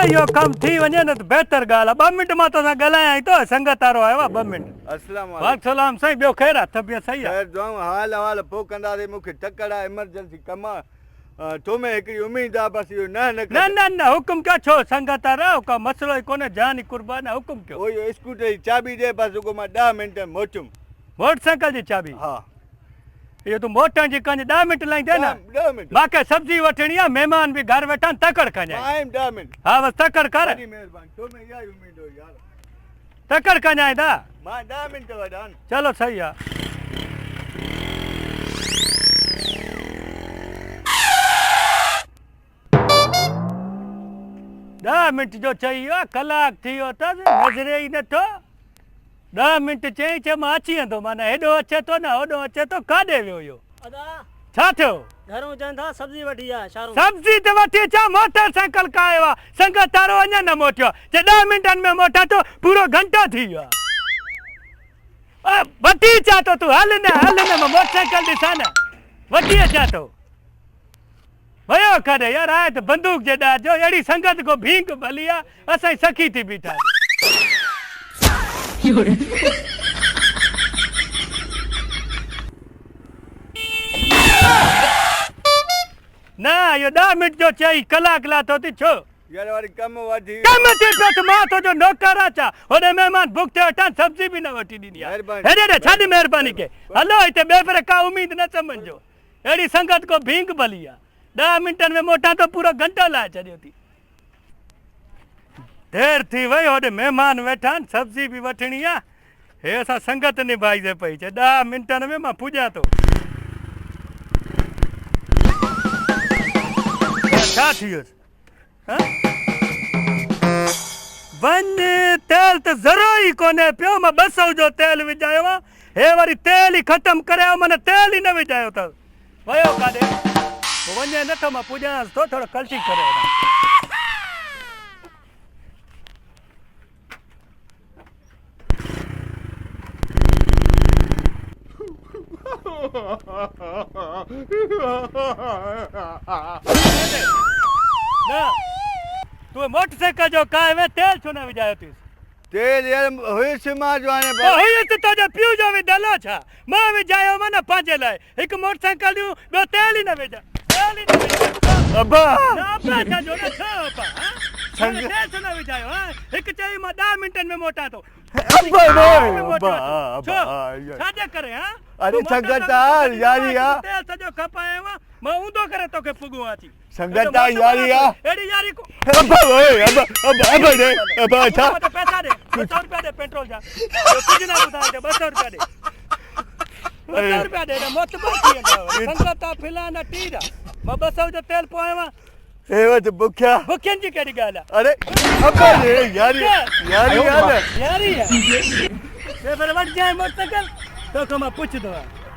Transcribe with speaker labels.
Speaker 1: यो कम थी वने न तो बेहतर गाल 2 मिनट मा तो गलाया तो संगत आरो आयो 2 मिनट
Speaker 2: अस्सलाम
Speaker 1: वालेकुम सलाम सही बियो खैर तबियत सही है
Speaker 2: खैर दुआऊं हाल हवाल पो कंदा रे मुखे टकड़ा इमरजेंसी कमा तो में एकड़ी उम्मीद आ बस यो
Speaker 1: न हुकुम क्या छो संगत आरो का मसलो कोने जान कुर्बान हुकुम क्यों
Speaker 2: ओ यो स्कूटर की चाबी दे बस को मैं 10 मिनट में मोटुम
Speaker 1: मोटरसाइकिल की चाबी
Speaker 2: हां
Speaker 1: ये तो मोटा जी कंज 10 मिनट लाई दे ना
Speaker 2: 10 मिनट
Speaker 1: बाके सब्जी वठणी है मेहमान भी घर बैठा तकड़ कन्या
Speaker 2: टाइम 10 मिनट
Speaker 1: हां बस तकड़ कर
Speaker 2: बड़ी मेहरबानी तो में यही उम्मीद हो यार
Speaker 1: तकड़ कन्या दा
Speaker 2: मां 10 मिनट वडान
Speaker 1: चलो सही है 10 मिनट जो चाहिए कलाक थी होता नजरे ही न तो 10 मिनट चई चे मां अची वेंदो माना हेॾो अचे तो न होॾो अचे तो काॾे वियो इहो
Speaker 3: अदा
Speaker 1: छा थियो
Speaker 3: घरों चवनि था सब्जी वठी आ शारो
Speaker 1: सब्जी ते वठी अचां मोटरसाइकिल का आयो आहे संगत तारो अञा न मोटियो जे 10 मिंटनि में मोटा तो पूरो घंटो थी वियो आहे वठी अचां तो तूं हल न मां मोटरसाइकिल ॾिसां न वठी अचां तो वयो करे यार आए तो बंदूक जे ॾार जो अहिड़ी संगत को भींग भली आहे असां सखी थी बीठा ना यो 10 मिनट जो चई कलाक लातो थी छो
Speaker 2: यार वारी कम वधी
Speaker 1: कम थी पियो त मां तो जो नौकर अचां होॾे महिमान भुख ते वठां सब्जी बि न वठी ॾिनी आहे हेॾे छाॾी महिरबानी के हलो हिते ॿिए भेरे का उम्मीद न समझो अहिड़ी संगत को भींग भली आहे 10 मिंटनि में मोटा तो पूरो घंटो लाए छॾियो थी देर थी वई होॾे महिमान वेठा आहिनि सब्जी बि वठणी आहे हे असां संगत निभाइजे पई चए 10 मिंटनि में मां पुॼां थो छा थी वियुसि वञ तेल त ज़रो ई कोन्हे पियो मां 200 जो तेल विझायो आहे हे वरी तेल ई ख़तमु करे आयो माना तेल ई न विझायो अथव वयो काॾे वञे नथो मां पुॼांसि थो थोरो कल्टी करे वञा ना तू मोटरसाइकिल जो काय में तेल छो न विझायो थी
Speaker 2: तेल यार हुइस मां जो आने
Speaker 1: हुइस तो जो पियो जो विझलो छा मां विझायो मां न पंहिंजे लाइ हिकु मोटरसाइकिल ॾियूं ॿियो तेल ई न विझा तेल ई न विझा
Speaker 2: अब्बा
Speaker 1: अब्बा छा जो न छा अब्बा तेल छो न विझायो हिकु चई मां 10 मिंटनि में मोटा थो छाजे करे
Speaker 2: अरे संगत यारी आ
Speaker 1: तेल सॼो खपायो मां ऊंधो करे तोखे पुॻूं अची
Speaker 2: संगत यारी आ
Speaker 1: एड़ी यारी को
Speaker 2: अब्बा ओए अब्बा दे अब्बा छा
Speaker 1: पैसा दे 200 रुपया दे पेट्रोल जा कुछ ना बुधाए दे 200 रुपया दे 200 रुपया दे मोत बाकी है संगत फिला ना टीरा मां 200 जो तेल पोएवा
Speaker 2: एवा तो बुख्या
Speaker 1: बुख्यन जी केड़ी गाल
Speaker 2: अरे अब्बा दे यारी
Speaker 1: यारी है ये पर वट जाए मोटरसाइकिल तो को मां पूछ दो